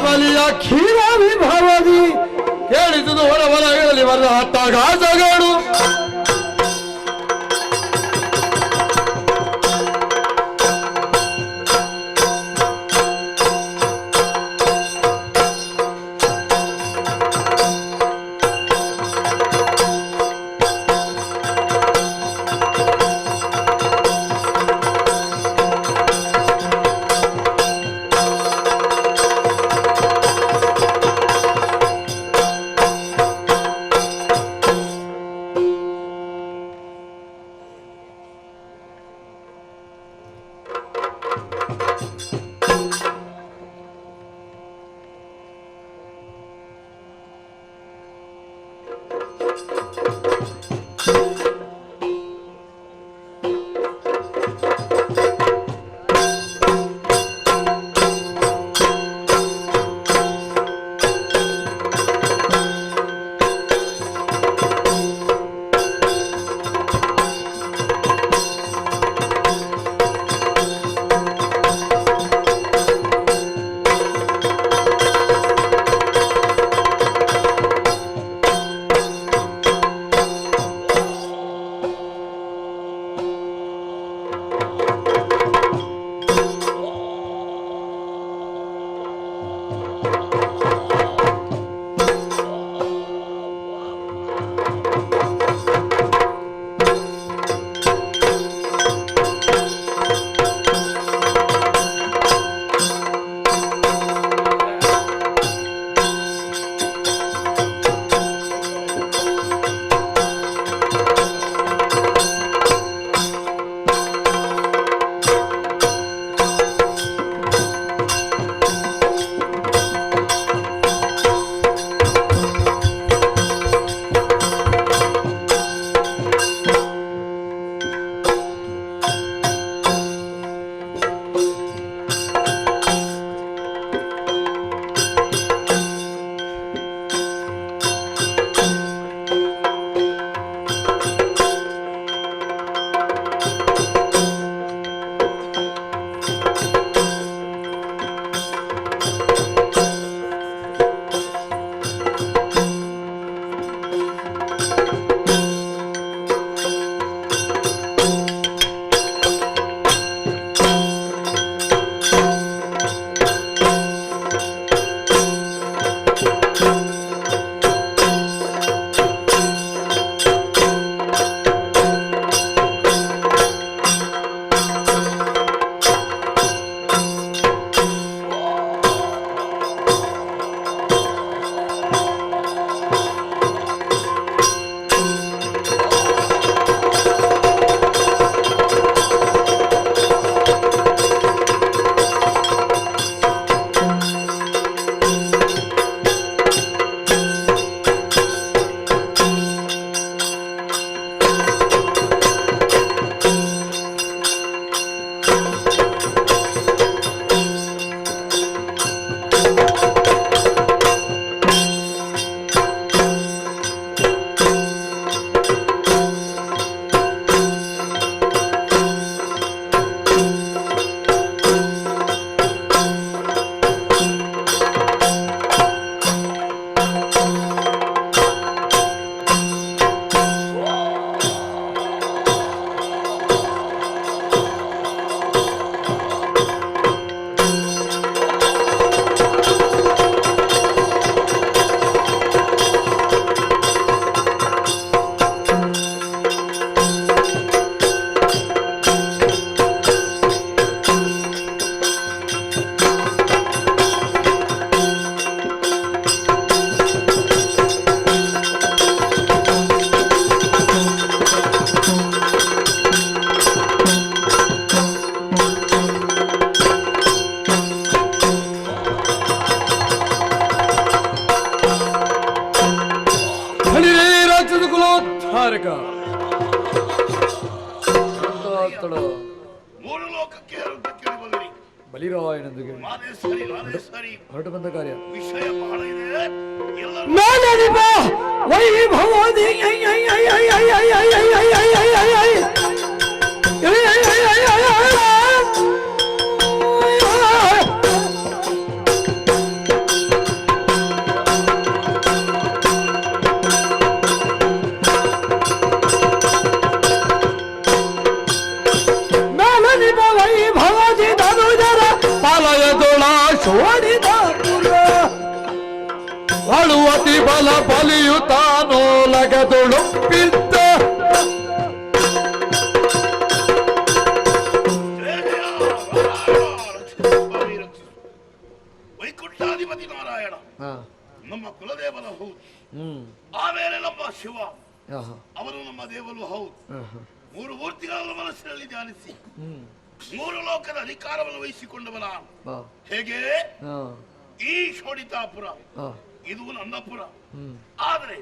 ಬಲಿಯ ಕ್ಷೀರಾಭಿಭಾವದಿ ಕೇಳಿದುದು ಹೊರವಲಯದಲ್ಲಿ ಬರೆದ ಹಟ್ಟಗಾಸಗಳು ಕುಲೋದ್ಧಾರಕ ಮೂರು ಲೋಕಕ್ಕೆ ಕೇಳಿ ಬಂದಿರಿ. ಬಲಿರಾಯನೊಂದಿಗೆ ಹೊರಟು ಬಂದ ಕಾರ್ಯ ವಿಷಯ ಬಹಳ ಇದೆ. ವೈಭವದಿ ಅದು ಅತಿ ಬಲ ಬಲಿಯುತ್ತಾನೋ ಲಗದೊಳು ಪಿತ್ತ ವೈಕುಂಠಾಧಿಪತಿ ನಾರಾಯಣ ಹಾ ನಮ್ಮ ಕುಲದೇವನ ಹೌದು. ಹ್ಮ್ ಆಮೇಲೆ ನಮ್ಮ ಶಿವ ಆಹಾ ಅವರು ನಮ್ಮ ದೇವರು ಹೌದು. ಆಹಾ ಮೂರು ಮೂರ್ತಿಗಳನ್ನು ಮನಸ್ಸಿನಲ್ಲಿ ಧ್ಯಾನಿಸಿ ಹ್ಮ್ ಮೂರು ಲೋಕದ ಅಧಿಕಾರವನ್ನು ವಹಿಸಿಕೊಂಡವನ ಬಾ ಹೇಗೆ ಹಾ ಈ ಶೋಣಿತಾಪುರ ಹಾ ಇದು ನನ್ನಪುರ. ಹ್ಮ್ ಆದರೆ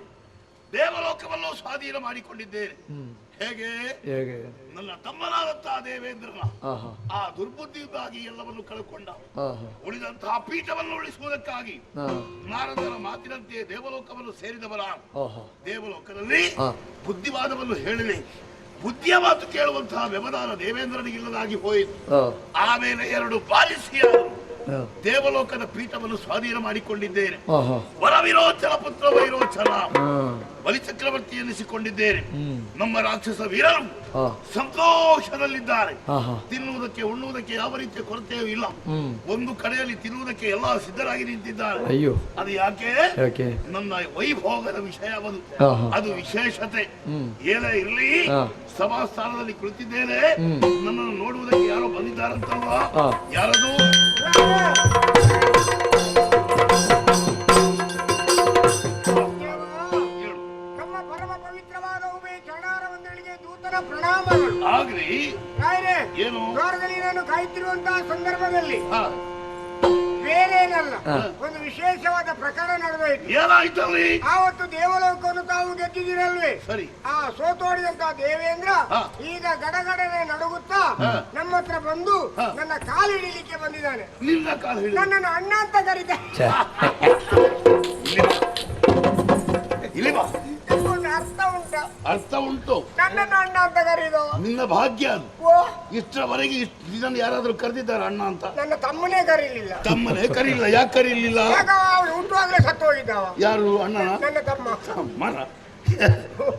ದೇವಲೋಕವನ್ನು ಸ್ವಾಧೀನ ಮಾಡಿಕೊಂಡಿದ್ದೇನೆ. ಹ್ಮ್ ಹೇಗೆ ಹೇಗೆ ನನ್ನ ತಮ್ಮನಾದಂತಹ ದೇವೇಂದ್ರನ ಆಹಾ ಆ ದುರ್ಬುದ್ಧಿಯಿಂದಾಗಿ ಎಲ್ಲವನ್ನು ಕಳ್ಕೊಂಡ. ಆಹಾ ಉಳಿದಂತಹ ಪೀಠವನ್ನು ಉಳಿಸುವುದಕ್ಕಾಗಿ ಹಾ ನಾರದರ ಮಾತಿನಂತೆ ದೇವಲೋಕವನ್ನು ಸೇರಿದವರ ಆಹಾ ದೇವಲೋಕದಲ್ಲಿ ಹಾ ಬುದ್ಧಿವಾದವನ್ನು ಹೇಳಿದೆ. ಬುದ್ಧಿಯ ಮಾತು ಕೇಳುವಂತಹ ವ್ಯವಧಾನ ದೇವೇಂದ್ರನಿಗಿಲ್ಲದಾಗಿ ಹೋಯಿತು. ಹಾ ಆಮೇಲೆ ಎರಡು ಬಾಲಿಸಿಯಾದರು ಹಾ ದೇವಲೋಕದ ಪೀಠವನ್ನು ಸ್ವಾಧೀನ ಮಾಡಿಕೊಂಡಿದ್ದೇನೆ. ಆಹಾ ವರವಿರೋಚನ ಪುತ್ರ ವೈರೋಚನ ಹಾ ಬಲಿಚಕ್ರವರ್ತಿ ಎನಿಸಿಕೊಂಡಿದ್ದೇನೆ. ಹ್ಮ್ ನಮ್ಮ ರಾಕ್ಷಸ ವೀರರು ಹಾ ಸಂತೋಷದಲ್ಲಿದ್ದಾರೆ. ಆಹಾ ತಿನ್ನುವುದಕ್ಕೆ ಉಣ್ಣುವುದಕ್ಕೆ ಯಾವ ರೀತಿಯ ಕೊರತೆಯೂ ಇಲ್ಲ. ಹ್ಮ್ ಒಂದು ಕಡೆಯಲ್ಲಿ ತಿನ್ನುವುದಕ್ಕೆ ಎಲ್ಲ ಸಿದ್ಧರಾಗಿ ನಿಂತಿದ್ದಾರೆ. ಅಯ್ಯೋ ಅದು ಯಾಕೆ ಯಾಕೆ ನನ್ನ ವೈಭೋಗದ ವಿಷಯ ಆಹಾ ಅದು ವಿಶೇಷತೆ. ಹ್ಮ್ ಏನೇ ಇರಲಿ ಹಾ ಸಭಾಸ್ಥಾನದಲ್ಲಿ ಕುಳಿತಿದ್ದೇನೆ. ಹ್ಮ್ ನನ್ನನ್ನು ನೋಡುವುದಕ್ಕೆ ಯಾರೋ ಬಂದಿದ್ದಾರಂತಲ್ವಾ? ಹಾ ಯಾರದು? ಹೇಳು. ನಮ್ಮ ಪರಮ ಪವಿತ್ರವಾದ ಉಭಯ ಚರಣಾರವಂದಳಿಗೆ ದೂತನ ಪ್ರಣಾಮಗಳು. ಆಗ್ಲಿ ರಾಯರೇ, ಏನು? ದ್ವಾರದಲ್ಲಿ ನಾನು ಕಾಯುತ್ತಿರುವಂತಹ ಸಂದರ್ಭದಲ್ಲಿ ಹಾ, ಬೇರೇನಲ್ಲ, ಒಂದು ವಿಶೇಷವಾದ ಪ್ರಕರಣ ನಡೆದೋಯ್ತು. ಏನಾಯ್ತಲ್ಲಿ? ಆವತ್ತು ದೇವಲೋಕವನ್ನು ತಾವು ಗೆದ್ದಿದ್ದೀರಲ್ವೇ? ಸರಿ. ಆ ಸೋತೋಡಿದಂತಹ ದೇವೇಂದ್ರ ಹಾ. ಈಗ ಗಡಗಡನೆ ನಡುಗುತ್ತಾ ನಮ್ಮ ಹತ್ರ ಬಂದು ನನ್ನ ಕಾಲು ಹಿಡಿಲಿಕ್ಕೆ ಬಂದಿದ್ದಾನೆ. ನಿನ್ನ ಕಾಲು ಹಿಡಿದು ನನ್ನನ್ನು ಅಣ್ಣ ಅಂತ ಕರೀತ. ಇಲ್ಲಿ ಬಾ. ಇದಕ್ಕೊಂದು ಅರ್ಥ ಉಂಟ? ಅರ್ಥ ಉಂಟು. ನನ್ನನ್ನು ಅಣ್ಣ ಅಂತ ಕರೀದು ನಿನ್ನ ಭಾಗ್ಯ ಅದು. ಓ, ಇಷ್ಟರವರೆಗೆ ಇದನ್ನು ಯಾರಾದ್ರೂ ಕರೆದಿದ್ದಾರೆ ಅಣ್ಣ ಅಂತ? ನನ್ನ ತಮ್ಮನೇ ಕರೀಲಿಲ್ಲ. ತಮ್ಮನೇ ಕರೀಲಿಲ್ಲ. ಯಾಕೆ ಕರೀಲಿಲ್ಲ? ಆಗ ಅವನು ಹುಟ್ಟುವಾಗಲೇ ಸತ್ತು ಹೋಗಿದ್ದಾವ. ಯಾರು ಅಣ್ಣನ? ನನ್ನ ತಮ್ಮ. ಮನ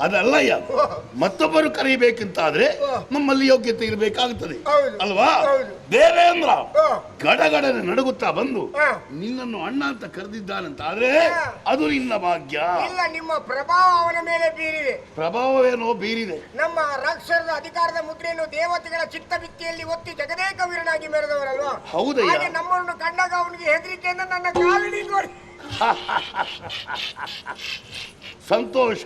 ಅದಲ್ಲಯ್ಯ. ಮತ್ತೊಬ್ಬರು ಕರೀಬೇಕಂತಾದ್ರೆ ನಮ್ಮಲ್ಲಿ ಯೋಗ್ಯತೆ ಇರಬೇಕಾಗುತ್ತದೆ ಹೌದು. ಅಲ್ವಾ? ಹೌದು. ದೇವೇಂದ್ರ ಹಾ. ಗಡಗಡನೆ ನಡುಗುತ್ತಾ ಬಂದು ಹಾ. ನಿನ್ನನ್ನು ಅಣ್ಣ ಅಂತ ಕರೆದಿದ್ದಾನಂತಾದ್ರೆ ಅದು ನಿನ್ನ ಭಾಗ್ಯ. ಇಲ್ಲ, ನಿಮ್ಮ ಪ್ರಭಾವ ಅವನ ಮೇಲೆ ಬೀರಿದೆ. ಪ್ರಭಾವವೇನೋ ಬೀರಿದೆ. ನಮ್ಮ ರಾಕ್ಷಸರ ಅಧಿಕಾರದ ಮುದ್ರೆಯನ್ನು ದೇವತೆಗಳ ಚಿತ್ತಭಿತ್ತಿಯಲ್ಲಿ ಒತ್ತಿ ಜಗದೇಕ ವೀರನಾಗಿ ಮೆರೆದವರಲ್ವಾ? ಹೌದಯ್ಯ. ಹಾಗೆ ನಮ್ಮನ್ನು ಕಂಡಾಗ ಅವನಿಗೆ ಹೆದರಿಕೆಯಿಂದ ನನ್ನ ಕಾಲಿಡಿ ನೋಡಿ. ಸಂತೋಷ.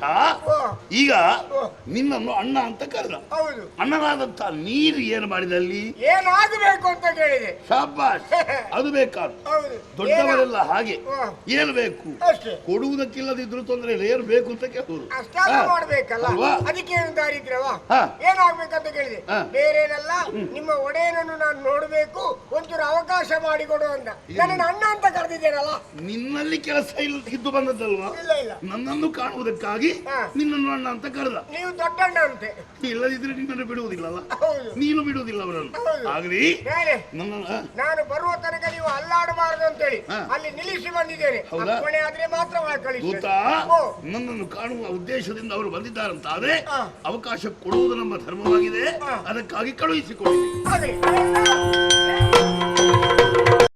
ಓ, ಈಗ ಓ. ನಿನ್ನನ್ನು ಅಣ್ಣ ಅಂತ ಕರೆದ. ಹೌದು. ಅಣ್ಣನಾದಂತ ನೀರು ಏನು ಮಾಡಿದಲ್ಲಿ? ಏನಾಗಬೇಕು ಅಂತ ಕೇಳಿದೆ. ಶಾಬಾಷ್. ಅದು ಬೇಕಾದ ಹೌದು. ದೊಡ್ಡವರೆಲ್ಲ ಹಾಗೆ ಓ. ಏನು ಬೇಕು ಅಷ್ಟೇ. ಕೊಡುವುದಕ್ಕಿಲ್ಲದಿದ್ರು ತೊಂದರೆ ಇಲ್ಲ, ಏನು ಬೇಕು ಅಂತ ಕೇಳುವುದು. ಅಷ್ಟಾದ್ರೂ ಹಾ. ಮಾಡ್ಬೇಕಲ್ಲ. ಅಲ್ವಾ? ಅದಕ್ಕೆ ಏನು ದಾರಿದ್ರ್ಯವಾ? ಹಾ. ಏನಾಗ್ಬೇಕಂತ ಕೇಳಿದೆ. ಹಾ. ಬೇರೇನಲ್ಲ, ನಿಮ್ಮ ಒಡೆಯನನ್ನು ನಾನು ನೋಡಬೇಕು, ಒಂಚೂರು ಅವಕಾಶ ಮಾಡಿಕೊಡು ಅಂತ. ನನ್ನನ್ನು ಅಣ್ಣ ಅಂತ ಕರೆದಿದ್ದೇನಲ್ಲ? ನಿನ್ನಲ್ಲಿ ಕೆಲಸ ಇದ್ದು ಬಂದದ್ದಲ್ವಾ? ಇಲ್ಲ ಇಲ್ಲ, ನನ್ನನ್ನು ಕಾಣುವುದಕ್ಕಾಗಿ ಹಾ. ನಿನ್ನನ್ನು ಅಣ್ಣ ಅಂತ ಕರೆದ. ನೀವು ದೊಡ್ಡಣ್ಣ ಅಂತೆ. ಇಲ್ಲದಿದ್ರೆ ನಿನ್ನನ್ನು ಬಿಡುವುದಿಲ್ಲಲ್ಲ. ಹೌದು. ನೀನು ಬಿಡುವುದಿಲ್ಲ ಅವರನ್ನು. ಹೌದು. ಆಗ್ಲಿ ಹೇಳಿ, ನನ್ನ ನಾನು ಬರುವ ತನಕ ನೀವು ಅಲ್ಲಾಡಬಾರದು ಅಂತೇಳಿ ಹಾ. ಅಲ್ಲಿ ನಿಲ್ಲಿಸಿ ಬಂದಿದ್ದೇನೆ. ಹೌದಾ? ಅಪ್ಪಣೆ ಆದ್ರೆ ಮಾತ್ರ ದೂತ ಕಳಿಸಿ. ನನ್ನನ್ನು ಕಾಣುವ ಉದ್ದೇಶದಿಂದ ಅವರು ಬಂದಿದ್ದಾರಂತಾದ್ರೆ ಹಾ. ಅವಕಾಶ ಕೊಡುವುದು ನಮ್ಮ ಧರ್ಮವಾಗಿದೆ. ಹಾ. ಅದಕ್ಕಾಗಿ ಕಳುಹಿಸಿಕೊಡಿ. ಹಾಗೆ